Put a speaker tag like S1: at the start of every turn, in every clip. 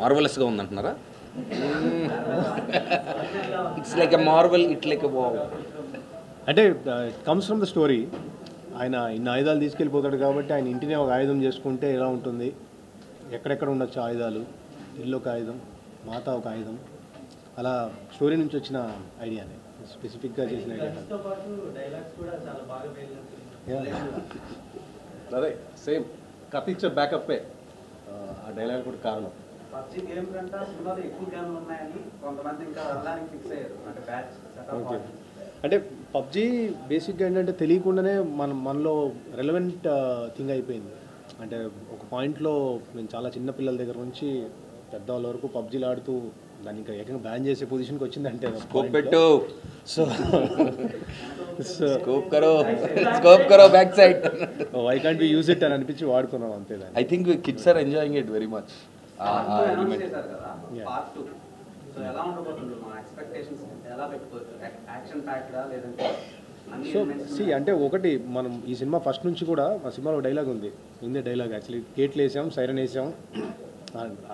S1: మార్వలస్గా ఉందంటున్నారా? It's like a marvel, it like a wow.
S2: అంటే it comes from the story. ఆయన ఇన్ని ఆయుధాలు తీసుకెళ్ళిపోతాడు కాబట్టి ఆయన ఇంటినే ఒక ఆయుధం చేసుకుంటే ఎలా ఉంటుంది, ఎక్కడెక్కడ ఉండొచ్చు ఆయుధాలు, ఇల్లు ఒక ఆయుధం, మాత ఒక ఆయుధం, అలా స్టోరీ నుంచి వచ్చిన ఐడియానే, స్పెసిఫిక్గా చేసిన ఐడియా.
S3: అదే సేమ్ కథించే బ్యాకప్పే ఆ డైలాగ్ కూడా కారణం.
S4: పబ్జీ గేమ్ కంటే సినిమాలో ఎక్కువ గేమ్లు ఉన్నాయని కొంతమంది ఇంకా వెళ్ళడానికి ఫిక్స్ అయ్యారు. అంటే బ్యాచ్
S2: ఓకే. అంటే పబ్జీ బేసిక్గా ఏంటంటే తెలియకుండానే మనలో రెలవెంట్ థింగ్ అయిపోయింది. అంటే ఒక పాయింట్లో నేను చాలా చిన్న పిల్లల దగ్గర నుంచి పెద్దవాళ్ళ వరకు పబ్జీలు ఆడుతూ దాన్ని ఇంకా ఏకంగా బ్యాన్ చేసే పొజిషన్కి వచ్చిందంటే
S1: స్కోప్ పెట్టు,
S2: సో
S1: స్కోప్ కరో back side,
S2: why can't we use it అని అనిపించి వాడుకున్నాం అంతే.
S1: I think kids are enjoying it very much.
S4: చేశారు కదా పార్ట్ 2. సో ఎలా ఉండబోతుంది మా ఎక్స్పెక్టేషన్స్, ఎలా పెట్టుకోవచ్చు? యాక్షన్ ప్యాక్డా లేదంటే
S2: సో అంటే ఒకటి మనం ఈ సినిమా ఫస్ట్ నుంచి కూడా మా సినిమాలో డైలాగ్ ఉంది, డైలాగ్ యాక్చువల్లీ గేట్లు వేసాం, సైరన్ వేసాం,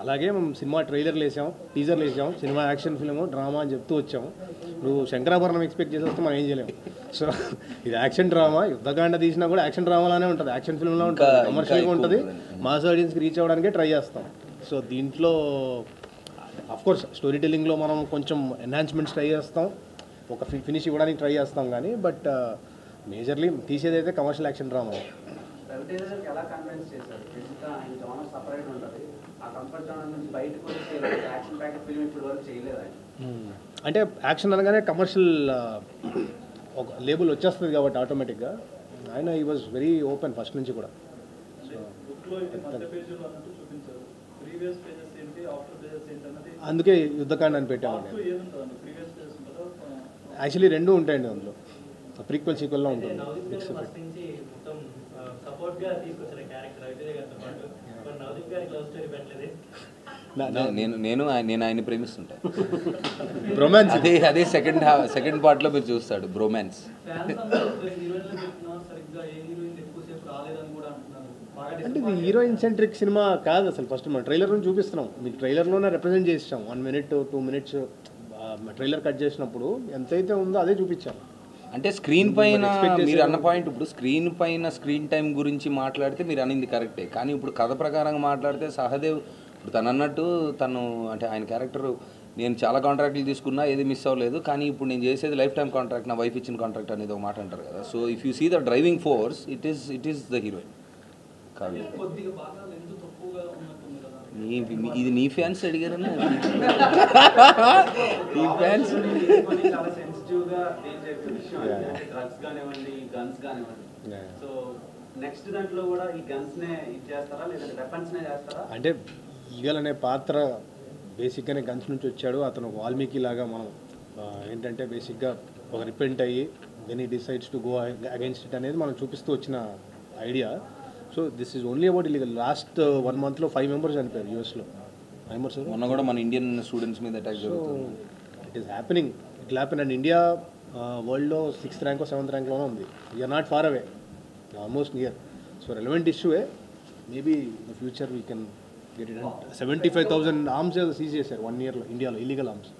S2: అలాగే మనం సినిమా ట్రైలర్లు వేసాం, టీజర్లు వేసాం, సినిమా యాక్షన్ ఫిల్మ్ డ్రామా అని చెప్తూ వచ్చాము. నువ్వు శంకరాభరణం ఎక్స్పెక్ట్ చేసి వస్తే మనం ఏం చేయలేము. సో ఇది యాక్షన్ డ్రామా, యుద్ధకాండ తీసినా కూడా యాక్షన్ డ్రామాలానే ఉంటుంది, యాక్షన్ ఫిల్మ్లా ఉంటుంది, కమర్షియల్గా ఉంటుంది, మాస్ ఆడియన్స్కి రీచ్ అవ్వడానికే ట్రై చేస్తాం. సో దీంట్లో అఫ్కోర్స్ స్టోరీ టెల్లింగ్లో మనం కొంచెం ఎన్హాన్స్మెంట్స్ ట్రై చేస్తాం, ఒక ఫినిష్ ఇవ్వడానికి ట్రై చేస్తాం, కానీ బట్ మేజర్లీ తీసేదైతే కమర్షియల్ యాక్షన్ డ్రామా.
S4: ఎలా కన్విన్స్ చేశారు? ఆయన జోనర్ సపరేట్ ఉంటుంది, ఆ కంఫర్ట్ జోనర్ నుంచి బయటకు వచ్చి యాక్షన్ ప్యాకెట్ ఫిల్మ్ ఇప్పుడు వరకు చేయలేదు ఆయన.
S2: అంటే యాక్షన్ అనగానే కమర్షియల్ ఒక లేబుల్ వచ్చేస్తుంది కాబట్టి ఆటోమేటిక్గా ఆయన ఈ వాజ్ వెరీ ఓపెన్ ఫస్ట్ నుంచి కూడా. అందుకే యుద్ధకాండ అని పెట్టామండి. యాక్చువల్లీ రెండు ఉంటాయండి అందులో, ప్రీక్వెల్ సీక్వెల్లో ఉంటుంది.
S1: నేను ఆయన్ని ప్రేమిస్తుంటా.
S2: బ్రోమాన్స్
S1: అదే సెకండ్ పార్ట్లో మీరు చూస్తాడు బ్రోమాన్స్.
S2: అంటే ఇది హీరోయిన్ సెంట్రిక్ సినిమా కాదు అసలు. ఫస్ట్ మనం ట్రైలర్ నుంచి చూపిస్తున్నాం, మీకు ట్రైలర్లోనే రిప్రజెంట్ చేసాం. 1 minute 2 minutes ట్రైలర్ కట్ చేసినప్పుడు ఎంతైతే ఉందో అదే చూపించాం.
S1: అంటే స్క్రీన్ పైన మీరు అన్న పాయింట్, ఇప్పుడు స్క్రీన్ పైన స్క్రీన్ టైం గురించి మాట్లాడితే మీరు అనింది కరెక్టే, కానీ ఇప్పుడు కథ ప్రకారంగా మాట్లాడితే సహదేవ్ ఇప్పుడు తను అన్నట్టు తను అంటే ఆయన క్యారెక్టర్ నేను చాలా కాంట్రాక్ట్లు తీసుకున్నా ఏది మిస్ అవ్వలేదు, కానీ ఇప్పుడు నేను చేసేది లైఫ్ టైం కాంట్రాక్ట్, నా వైఫ్ ఇచ్చిన కాంట్రాక్ట్ అనేది ఒక మాట అంటారు కదా. So if you see the driving force it is the heroine కాదు. ఇది నీ ఫ్యాన్స్ అడిగారన్నా, నీ ఫ్యాన్స్
S2: అంటే ఈగల్ అనే పాత్ర బేసిక్గానే గన్స్ నుంచి వచ్చాడు. అతను వాల్మీకి లాగా మనం ఏంటంటే బేసిక్గా ఒక రిపెంట్ అయ్యి then he decides to go against it అనేది మనం చూపిస్తూ వచ్చిన idea. So this is only about illegal. Last 1 monthలో 5 members చనిపోయారు యూఎస్లో.
S1: మొన్న కూడా మన ఇండియన్ స్టూడెంట్స్ మీద అటాక్ జరుగుతుంది.
S2: It is happening, it happen. And India వరల్డ్లో 6th rank 7th rankలోనే ఉంది. We're not far away, almost near. So relevant issue, maybe in the future we can get it. 75,000 arms seize చేశారు 1 yearలో ఇండియాలో, illegal arms.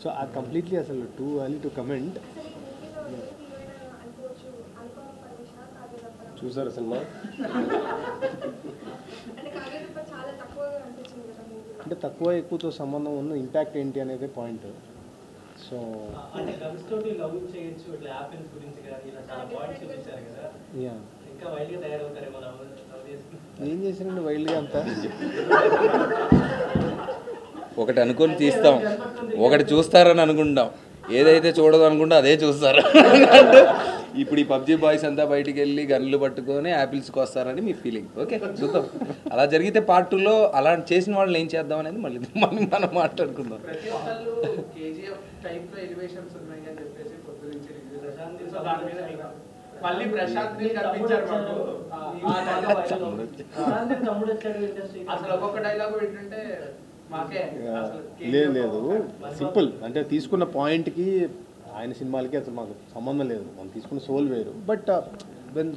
S2: So అది completely అసలు too early to comment. చూసారు cinema? అంటే తక్కువ ఎక్కువతో సంబంధం ఉన్న ఇంపాక్ట్ ఏంటి అనేది పాయింట్. సో ఏం చేసినండి వైల్డ్గా అంతా?
S1: ఒకటి అనుకొని తీస్తాం, ఒకటి చూస్తారని అనుకుంటాం, ఏదైతే చూడదు అనుకుంటే అదే చూస్తారు. ఇప్పుడు ఈ పబ్జీ బాయ్స్ అంతా బయటికి వెళ్ళి గన్లు పట్టుకొని యాపిల్స్కి వస్తారని మీ ఫీలింగ్. ఓకే చూద్దాం, అలా జరిగితే పార్ట్ 2లో అలా చేసిన వాళ్ళని ఏం చేద్దాం అనేది మళ్ళీ మనం మాట్లాడుకుందాం.
S4: అసలు ఒక్కొక్క డైలాగ్ ఏంటంటే మాకే అసలు
S2: లేదు లేదు సింపుల్ అంటే తీసుకున్న పాయింట్కి ఆయన సినిమాలకి అసలు మాకు సంబంధం లేదు, మనం తీసుకున్న సోల్ వేరు. But when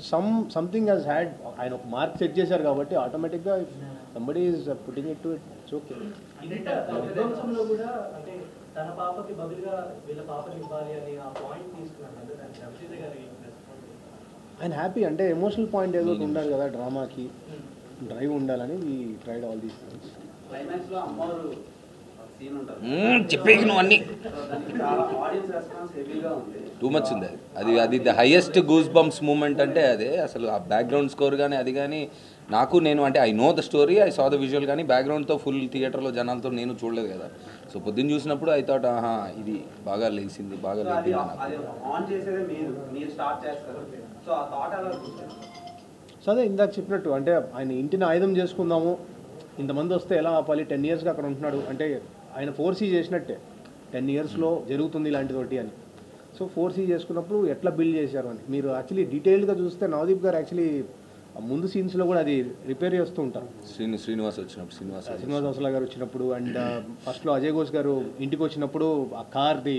S2: something has had ఆయన ఒక మార్క్ సెట్ చేశారు కాబట్టి ఆటోమేటిక్గా somebody is putting it to it's okay.
S5: విధ్వంసంలో కూడా అంటే తన పాపకి బదులుగా వీళ్ళ పాపకి ఇవ్వాలి అని ఆ పాయింట్ తీసుకున్నాను అంటే దానికి రవితేజ గారి
S2: ఆయన హ్యాపీ అంటే ఎమోషనల్ పాయింట్ ఏదో ఒకటి ఉండాలి కదా డ్రామాకి, డ్రైవ్ ఉండాలని we tried all these things.
S4: Climax లో అమ్మవారు సీన్ ఉంటుంది,
S1: చెప్పేకి నువ్వు అన్నీ
S4: దానికి చాలా ఆడియన్స్ రెస్పాన్స్ హెవీగా ఉంది.
S1: టూ మచ్ ఉంది. అది the highest goosebumps moment అంటే అదే. అసలు ఆ బ్యాక్గ్రౌండ్ స్కోర్ కానీ అది కానీ నేను అంటే I know the story, I saw the visual, కానీ బ్యాక్గ్రౌండ్తో ఫుల్ థియేటర్లో జనాలతో నేను చూడలేదు కదా. సో పొద్దున్న చూసినప్పుడు ఐ థాట్ ఇది బాగా లేచింది, బాగా
S4: సో అది
S1: లేచింది.
S4: అది ఆన్ చేసేదే మీరు స్టార్ట్ చేస్తారు. సో ఆ థాట్ ఎలా చూస్తారు?
S2: సో అదే ఇందాక చెప్పినట్టు అంటే ఆయన ఇంటిని ఆయుధం చేసుకుందాము, ఇంతమంది వస్తే ఎలా ఆపాలి, 10 yearsగా అక్కడ ఉంటున్నాడు అంటే ఆయన 4C చేసినట్టే 10 yearsలో జరుగుతుంది ఇలాంటిదోటి అని. సో 4C చేసుకున్నప్పుడు ఎట్లా బిల్డ్ చేశారు అని మీరు యాక్చువల్లీ డీటెయిల్డ్గా చూస్తే నవదీప్ గారు యాక్చువల్లీ ముందు సీన్స్లో కూడా అది రిపేర్ చేస్తూ ఉంటారు.
S1: శ్రీనివాస్ వచ్చినప్పుడు
S2: శ్రీనివాస్ హౌసలా గారు వచ్చినప్పుడు అండ్ ఫస్ట్లో అజయ్ ఘోష్ గారు ఇంటికి వచ్చినప్పుడు ఆ కార్ది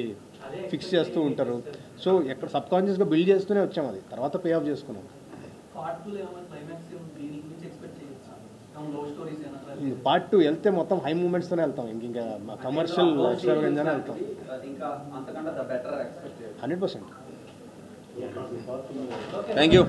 S2: ఫిక్స్ చేస్తూ ఉంటారు. సో ఎక్కడ సబ్కాన్షియస్గా బిల్డ్ చేస్తూనే వచ్చాం, అది తర్వాత పే ఆఫ్ చేసుకున్నాం. పార్ట్ 2 వెళ్తే మొత్తం హై మూమెంట్స్తోనే వెళ్తాం, ఇంకా కమర్షియల్ ఎక్స్ట్రావెంజానే వెళ్తాం.
S4: ఇంకా అంతకంటే బెటర్ ఎక్స్పెక్ట్
S2: 100%.
S1: Thank you.